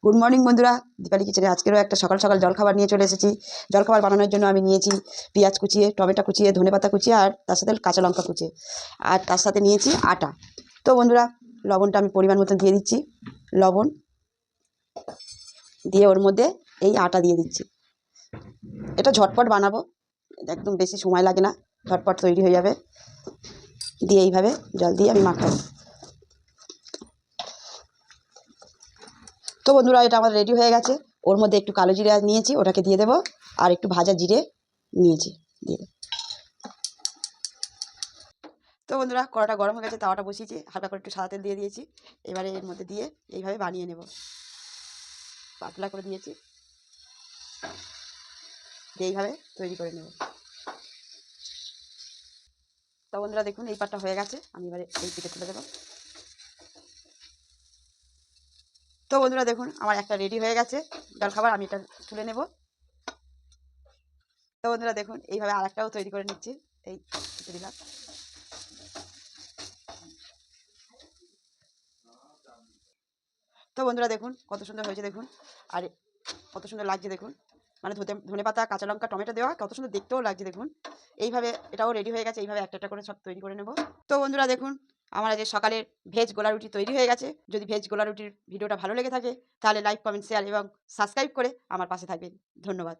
Good morning বন্ধুরা, দীপালি কিচেনে আজকেরও একটা সকাল সকাল জলখাবার নিয়ে চলে এসেছি। জলখাবার বানানোর জন্য আমি নিয়েছি পেঁয়াজ কুচিয়ে, টমেটো কুচিয়ে, ধনেপাতা কুচিয়ে, আর তার সাথে কাঁচা লঙ্কা কুচিয়ে, আর তার সাথে নিয়েছি আটা। তো বন্ধুরা, লবণটা আমি পরিমাণ মতো দিয়ে দিচ্ছি। লবণ দিয়ে ওর মধ্যে এই আটা দিয়ে দিচ্ছি। এটা ঝটপট বানাবো, একদম বেশি সময় লাগে না, ঝটপট তৈরি হয়ে যাবে। দিয়ে এইভাবে জল দিয়ে আমি মাখাবো। তো বন্ধুরা, এটা আমার রেডি হয়ে গেছে। ওর মধ্যে একটু কালো জিরে নিয়েছি, ওটাকে দিয়ে দেবো, আর একটু ভাজা জিরে নিয়েছি, দিয়ে দেবো। তো বন্ধুরা, কড়াটা গরম হয়ে গেছে, তাওয়াটা বসিয়েছি, হালকা করে একটু সাদা তেল দিয়ে দিয়েছি। এবারে এর মধ্যে দিয়ে এইভাবে বানিয়ে নেব। পাতলা করে দিয়েছি, এইভাবে তৈরি করে নেব। তো বন্ধুরা দেখুন, এই পাটটা হয়ে গেছে, আমি এবারে এই পিঠে তুলে দেবো। তো বন্ধুরা দেখুন, আমার একটা রেডি হয়ে গেছে জলখাবার, আমি এটা তুলে নেব। তো বন্ধুরা দেখুন, এইভাবে আর একটাও তৈরি করে নিচ্ছি। এই দিলাম। তো বন্ধুরা দেখুন, কত সুন্দর হয়েছে দেখুন, আর কত সুন্দর লাগছে দেখুন। মানে ধনেপাতা, কাঁচা লঙ্কা, টমেটো দেওয়া, কত সুন্দর দেখতেও লাগছে দেখুন। এইভাবে এটাও রেডি হয়ে গেছে, এইভাবে একটা একটা করে সব তৈরি করে নেব। তো বন্ধুরা দেখুন, আমার আজ সকালের ভেজ গোলা রুটি তৈরি হয়ে গেছে। যদি ভেজ গোলা রুটির ভিডিওটা ভালো লেগে থাকে, তাহলে লাইক, কমেন্ট, শেয়ার এবং সাবস্ক্রাইব করে আমার পাশে থাকবেন। ধন্যবাদ।